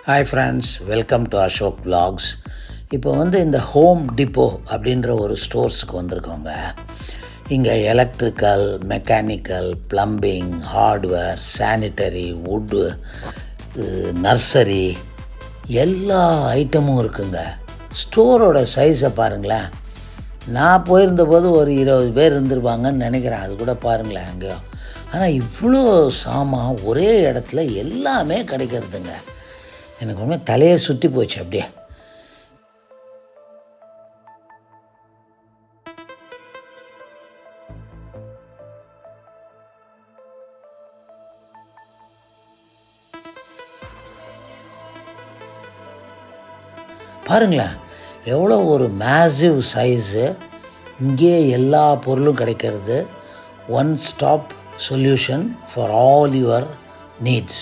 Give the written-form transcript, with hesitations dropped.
Hi friends, welcome to Ashok vlogs. இப்போ இந்த home depot அப்படின்ற ஒரு ஸ்டோர்ஸுக்கு வந்திருக்கோங்க. இங்கே electrical, mechanical, plumbing, hardware, sanitary, wood, nursery எல்லா ஐட்டமும் இருக்குங்க. ஸ்டோரோட சைஸை பாருங்களேன். நான் போயிருந்தபோது ஒரு 20 பேர் இருந்திருப்பாங்கன்னு நினைக்கிறேன். அது கூட பாருங்களேன் அங்கேயோ. ஆனால் இவ்வளோ சாமான் ஒரே இடத்துல எல்லாமே கிடைக்கிறதுங்க. எனக்கு ஒன்றும் தலையை சுற்றி போச்சு. அப்படியே பாருங்களேன், எவ்வளோ ஒரு மேசிவ் சைஸு. இங்கே எல்லா பொருளும் கிடைக்கிறது. One stop solution for all your needs.